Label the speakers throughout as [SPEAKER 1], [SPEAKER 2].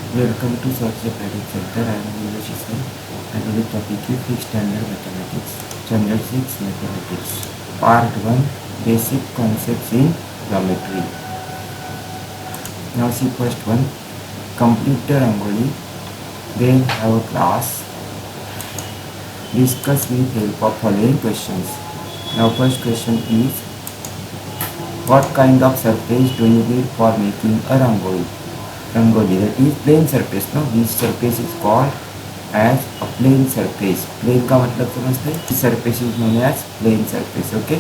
[SPEAKER 1] Welcome to Source Academic Center. I am Nilesh Isai and today's topic is 5th Standard Mathematics, Standard 6 Mathematics, Part 1 Basic Concepts in Geometry. Now see first one, complete the Rangoli, then have a class, discuss with help of following questions. Now first question is, what kind of surface do you need for making a Rangoli? Rangoli, that is plain surface. No, this surface is called as a plain surface. Plain का मतलब समझते हैं? This surface is known as plain surface. Okay.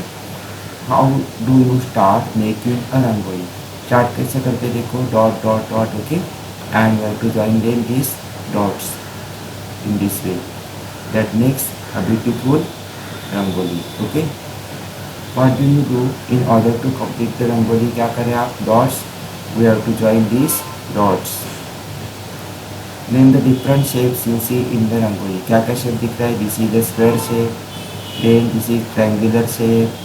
[SPEAKER 1] How do you start making a rangoli? Start कैसे करते देखो, dot dot dot. Okay. And you have to join them these dots in this way. That makes a beautiful rangoli. Okay. What do you do in order to complete the rangoli? क्या करें आप? Dots. We have to join these dots. Name the different shapes you see in the rangoli. क्या क्या shape दिख रहा है? This is the square shape. Then this is triangular shape,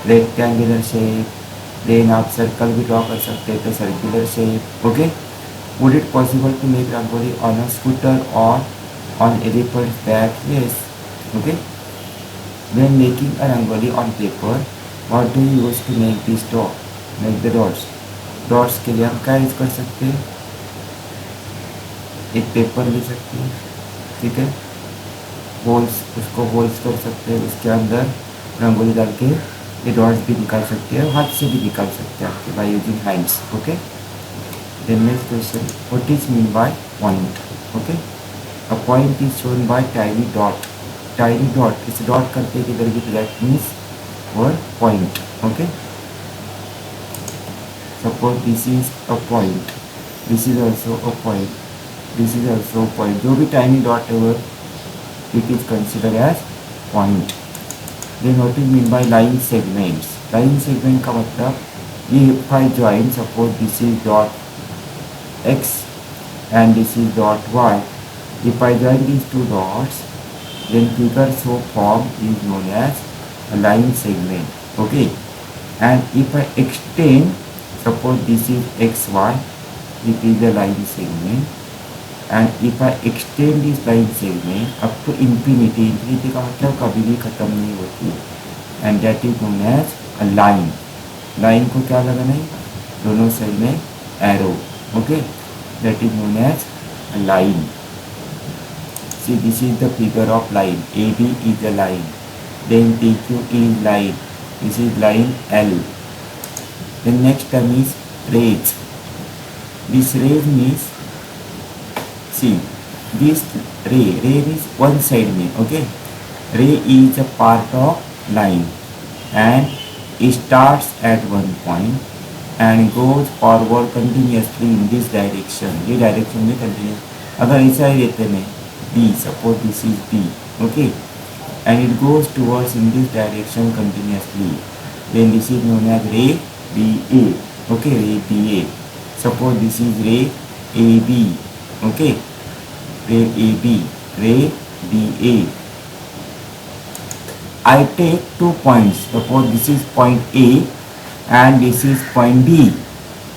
[SPEAKER 1] rectangular shape. Then आप circle भी draw कर सकते हैं तो circular shape. Okay. Would it possible to make rangoli on a scooter or on elephant's back? Yes. Okay. When making a rangoli on paper, what do you use to make this dot? Make the dots. Dots के लिए हम क्या use कर सकते हैं? एक paper ले सकते हैं, ठीक है, होल्स, उसको होल्स कर सकते हैं, उसके अंदर रंगोली डाल के ये डॉट्स भी निकाल सकते हैं, हाथ से भी निकाल सकते हैं आपके by using hands. Okay. Then next question, what is mean by point? Okay. A point is shown by tiny dot. Tiny dot, इस डॉट करते हैं किधर भी, that means where point. Okay. Suppose this is a point, this is also a point, this is also point. जो भी tiny dot है वो it is considered as point. Then what is mean by line segments? Line segment का मतलब ये if I join, suppose this is dot x and this is dot y. If I join these two dots, then figure so formed is known as a line segment. Okay. And if I extend, suppose this is xy, it is a line segment. And if I extend this line segment up to infinity, infinity का मतलब कभी भी खत्म नहीं होती, and that is known as a line. line को क्या लगाना है? दोनों साइड में arrow. Okay, that is known as a line. See, this is the figure of line. AB is a line. Then PQ is line. This is line L. Then next term is rays. This rays means, see, this ray is one side में. Okay, ray is a part of line and it starts at one point and goes forward continuously in this direction. ये direction में continuous. अगर ऐसा ही रहते में B, suppose this is B. Okay, and it goes towards in this direction continuously, then this is known as ray BA. Okay, ray BA. Suppose this is ray AB. Okay, ray AB, ray BA. I take 2 points. Suppose this is point A and this is point B.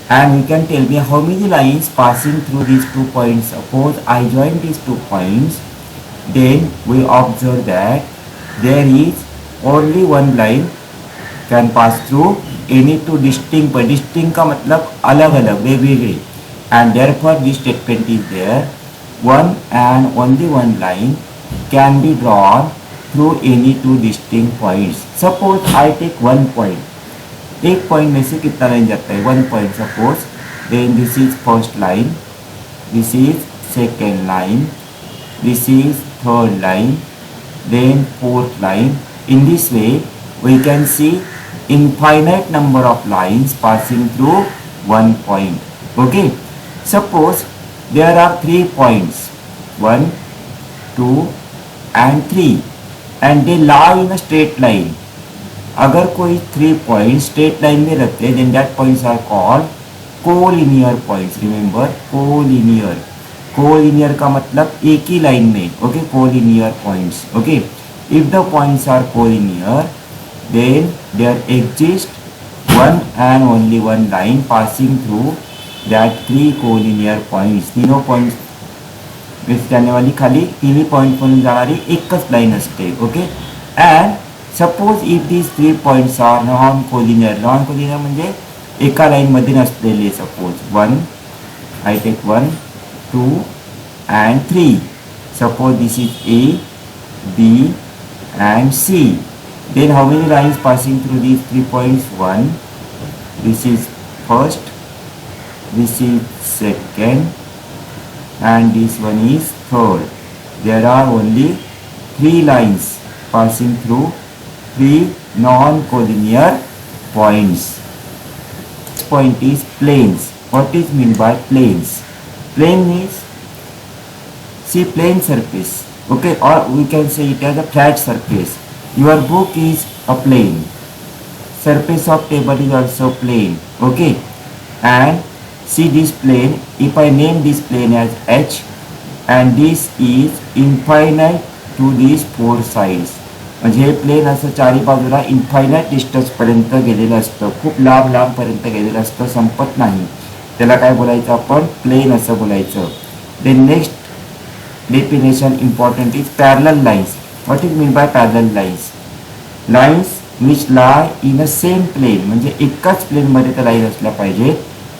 [SPEAKER 1] And you can tell me how many lines passing through these 2 points. Suppose I join these 2 points, then we observe that there is only one line can pass through any two distinct point. Distinct का मतलब अलग अलग, वेगवेगळे. And therefore this statement is there. One and only one line can be drawn through any two distinct points. Suppose I take one point. एक point में से कितना line जाता है? One point. Suppose then this is first line, this is second line, this is third line, then fourth line. In this way we can see infinite number of lines passing through one point. Okay. Suppose there are 3 points, 1, 2 and 3, and they lie in a straight line. अगर कोई 3 points straight line में रखते हैं, then that points are called collinear points. Remember, collinear. collinear का मतलब एक ही line में. Okay, collinear points. Okay, if the points are collinear, then there exists one and only one line passing through that three collinear points, तीनों points जाने वाली खाली तीन ही point म्हणून जाणारी एकच लाईन असते. Okay. And suppose if these 3 points are non collinear. Non collinear म्हणजे एका लाईनमध्ये नसलेले. Suppose 1, I take 1, 2 and 3. Suppose this is A, B and C. Then how many lines passing through these 3 points? 1. This is first, this is second and this one is third. There are only 3 lines passing through 3 non-collinear points. This point is planes. What is meant by planes? Plane means, see, plane surface. Okay, or we can say it as a flat surface. Your book is a plane. Surface of table is also plane. Okay, and see this plane. If I name this plane as H, and this is infinite to these 4 sides. म्हणजे हे plane असं चारी बाजूला infinite डिस्टन्सपर्यंत गेलेलं असतं. खूप लांब लांबपर्यंत गेलेलं असतं, संपत नाही. त्याला काय बोलायचं आपण? प्लेन असं बोलायचं. Then next definition important is parallel lines. What is mean by parallel lines? Lines which lie in a same plane. म्हणजे एकाच प्लेनमध्ये त्या लाईन असल्या पाहिजे.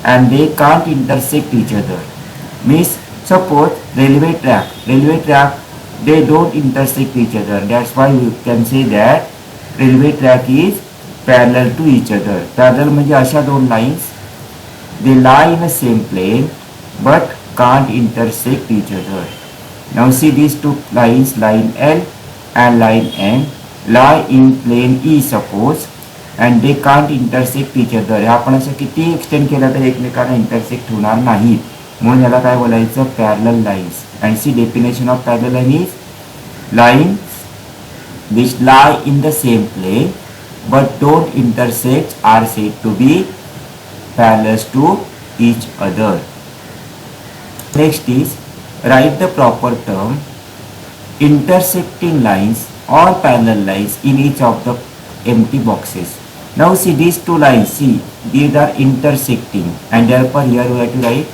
[SPEAKER 1] And they can't intersect each other. Means suppose railway track they don't intersect each other. That's why we can say that railway track is parallel to each other. Parallel म्हणजे अशा दोन lines, they lie in the same plane but can't intersect each other. Now see these two lines, line L and line M, lie in plane E suppose, and they can't intersect each other. हे आपण असं किती extend केलं तर एकमेकांना intersect होणार नाही. म्हणून याला काय बोलायचं? Parallel lines. And see definition of parallel line is lines which lie in the same plane but don't intersect are said to be parallel to each other. Next is write the proper term intersecting lines or parallel lines in each of the empty boxes. Now see these two lines, see these are intersecting and therefore here we have to write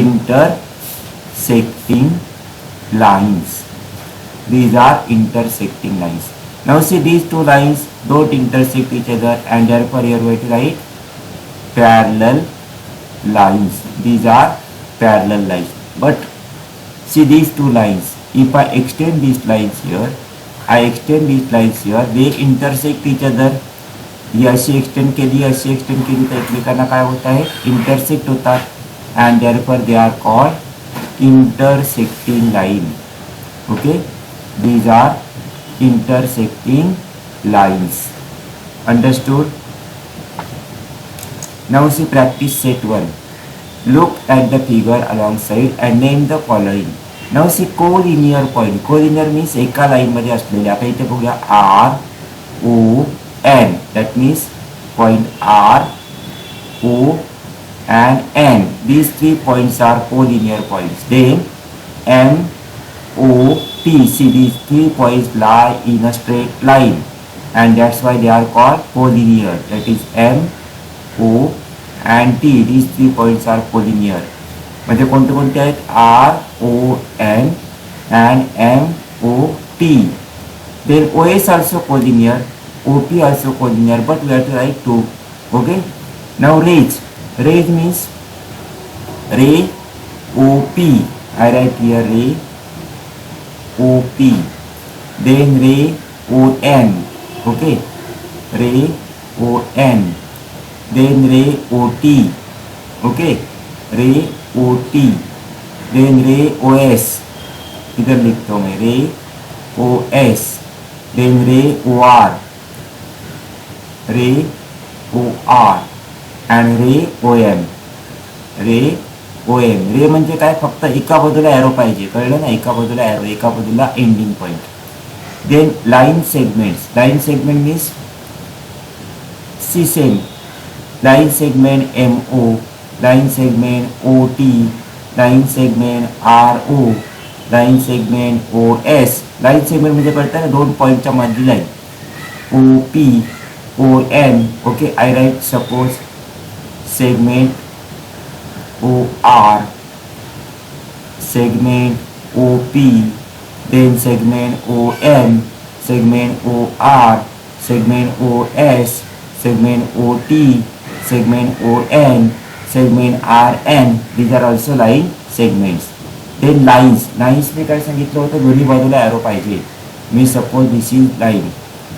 [SPEAKER 1] intersecting lines. These are intersecting lines. Now see these two lines don't intersect each other and therefore here we have to write parallel lines. These are parallel lines. But see these two lines. If I extend these lines here, they intersect each other. ही अशी extend केली, अशी extend केली तर एकमेकांना काय होत आहे? Intersect होतात. And therefore they are called intersecting line. Okay, these are intersecting lines. Understood? Now see practice set 1. Look at the figure alongside and name the following. Now see collinear point. Collinear means एका line मध्ये असलेले. आता इथे बघूया R O N. That means point R O and N. These 3 points are collinear points. Then M O P. See these 3 points lie in a straight line and that's why they are called collinear. That is M O and T. These 3 points are collinear. म्हणजे कोणते कोणते आहेत? R O N and M O T. Then O S also collinear, O P also collinear, but we have to write 2. Okay. Now rays. Rays means ray O P. I write here ray O P. Then ray O N. Okay. Ray O N. Then ray O T. Okay. ray O T. Then ray O S. इधर लिखता हूँ मैं ray O S. Then ray O R. ray O R. and ray O M. ray O M. रे म्हणजे काय? फक्त एका बाजूला एरो पाहिजे. कळलं ना? एका बाजूला एरो, एका बाजूला ending point. Then line segments. Line segment means see same. Line segment M O. Line segment O T. Line segment R O. Line segment O S. Line segment म्हणजे कळतं ना? 2 पॉईंटच्या मधली line. O P O N. Okay. I write suppose segment OR, segment OP, then segment ON, segment OR, segment OS, segment OT, segment ON, segment RN. These are also line segments. Then lines. Lines में काय सांगितलं होतं, दोन्ही बाजूला arrow पाहिजे. मी suppose this is line,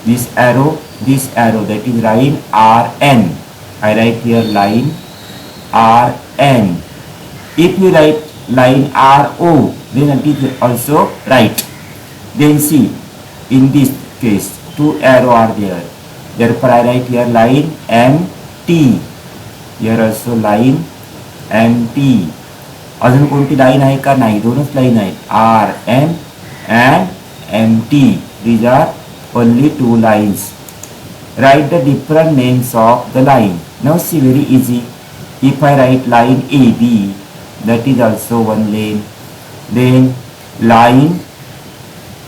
[SPEAKER 1] this arrow, that is line RN. I write here line RN. If you write line RO, then it is also right. Then see, in this case, two arrow are there. Therefore, I write here line MT. Here also line MT. अजून कोणती line आहे का? नाही, दोनच line आहेत, RN and MT. These are only two lines. Write the different names of the line. Now see, very easy. If I write line AB, that is also one lane. Then line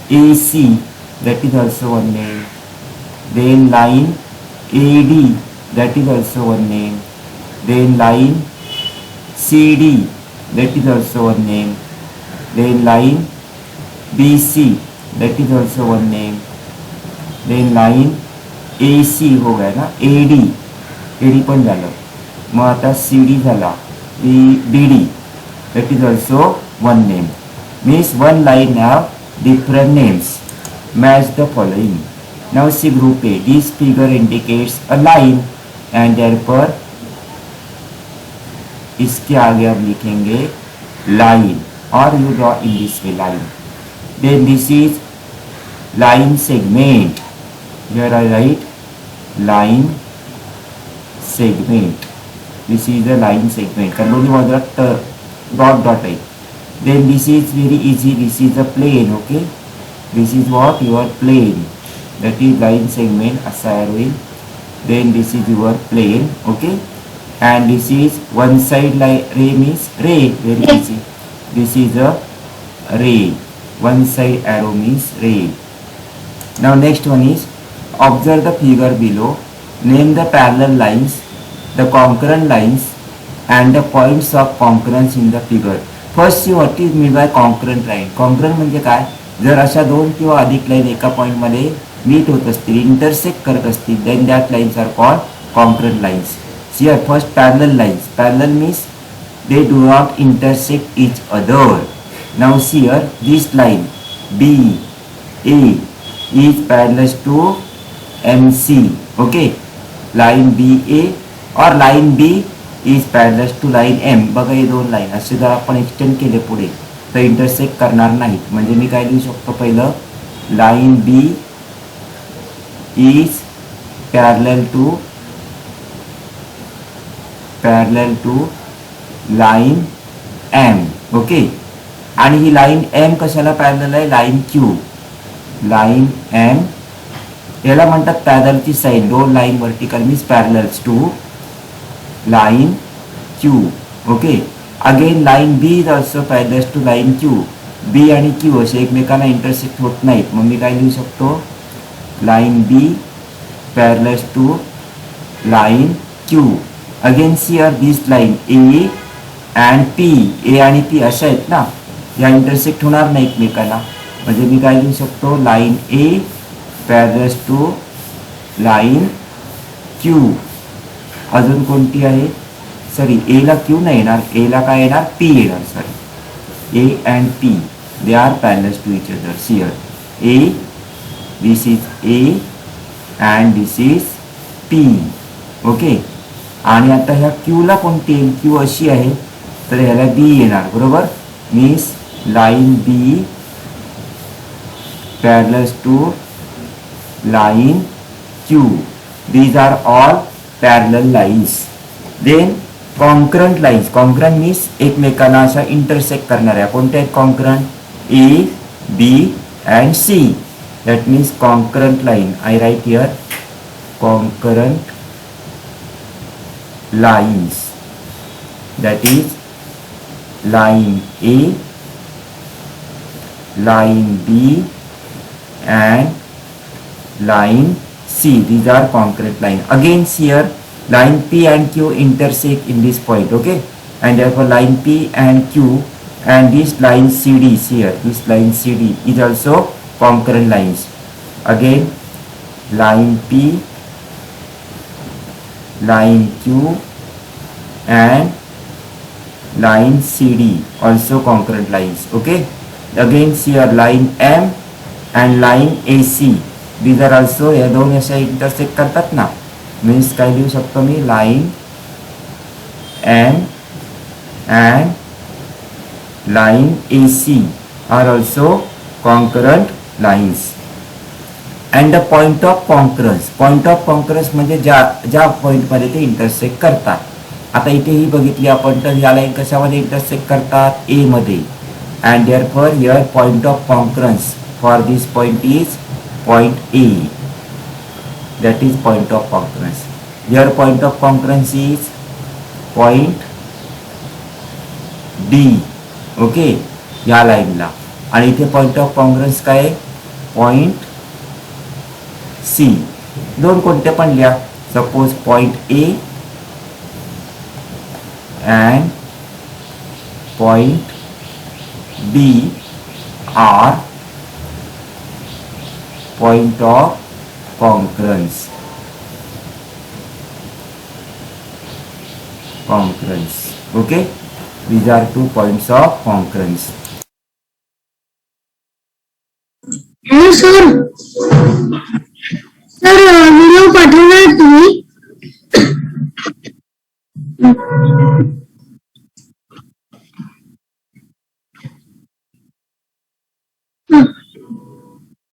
[SPEAKER 1] AC, that is also one name. Then line AD, that is also one name. Then line CD, that is also one name. Then line BC, that is also one name. Then line AC हो गया ना, AD पण झालं. मग आता CD झाला, BD, that is also one name. Means one line have different names. Match the following. Now see group A. This figure indicates a line and therefore इसके आगे अब लिखेंगे line, or you draw in this way line. Then this is line segment. Here I write line segment. This is the line segment. दोन्ही बाजूला dot आहे. Then this is very easy. This is a plane. Okay. This is what your plane. That is line segment. असा arrow. Then this is your plane. Okay. And this is one side like ray means ray. Very easy. This is a ray. One side arrow means ray. Now next one is observe the figure below. Name the parallel lines, the concurrent lines, and the points of concurrence in the figure. First see what is meant by concurrent line. Concurrent म्हणजे काय? जर अशा दोन किंवा अधिक line एका point मध्ये meet होत असतील, इंटरसेक्ट करत असतील, then that lines are called concurrent lines. See here first parallel lines. Parallel means they do not intersect each other. Now see here this line BA is parallel to MC. Okay, line BA or line B is parallel to line M. बघा हे दोन line असे जर आपण extend केले पुढे तर intersect करणार नाहीत. म्हणजे मी काय लिहू शकतो, पहिलं line B is parallel to line M. ओके, आणि ही लाईन M कशाला पॅरलल आहे? Line Q. लाईन M याला म्हणतात पॅरललची साईन. दोन line vertical means parallels to line Q. Okay, again line B is also parallel to line Q. B आणि Q असे एकमेकांना इंटरसेक्ट होत नाहीत. मग मी काय लिहू शकतो, line B parallel to line Q. Again see here this line A and P. A आणि P अशा आहेत ना, या इंटरसेक्ट होणार नाही एकमेकांना. म्हणजे मी काय लिहू शकतो, line A parallel to line Q. अजून कोणती आहे? सॉरी, A ला Q नाही येणार, A ला काय येणार? P येणार. Sorry, A and P they are parallel to each other. See here A, this is A and this is P. Okay, आणि आता ह्या Q ला कोणती येईल? Q अशी आहे तर ह्याला B येणार. बरोबर, means line B parallel to line Q. These are all parallel lines. Then concurrent lines. Concurrent means एकमेकांना अशा इंटरसेक्ट करणाऱ्या. कोणत्या आहेत concurrent? A, B and C. That means concurrent line. I write here concurrent lines. That is line A, line B and line C. These are concurrent line. Again here line P and Q intersect in this point. Okay, and therefore line P and Q and this line CD is here. This line CD is also concurrent lines. Again, line P, line Q and line CD also concurrent lines. Okay. Again here line M and line AC. These are also या दोन अशा intersect करतात ना. Means काय लिहू शकतो मी line M and line AC are also concurrent lines. And the point of concurrence म्हणजे ज्या पॉइंट मध्ये ते इंटरसेक्ट करतात. आता इथे ही बघितली आपण तर या लाईन कशामध्ये इंटरसेक्ट करतात ए मध्ये and therefore here point of concurrence for this point is point A. That is point of concurrence. Here point of concurrence is point D. Okay, या लाईनला. आणि इथे पॉइंट ऑफ कॉन्ग्रन्स काय पॉइंट सी. दोन कोणते पण लिहा. Suppose point A and point B are point of concurrence. Okay, these are 2 points of concurrence.
[SPEAKER 2] Hello sir.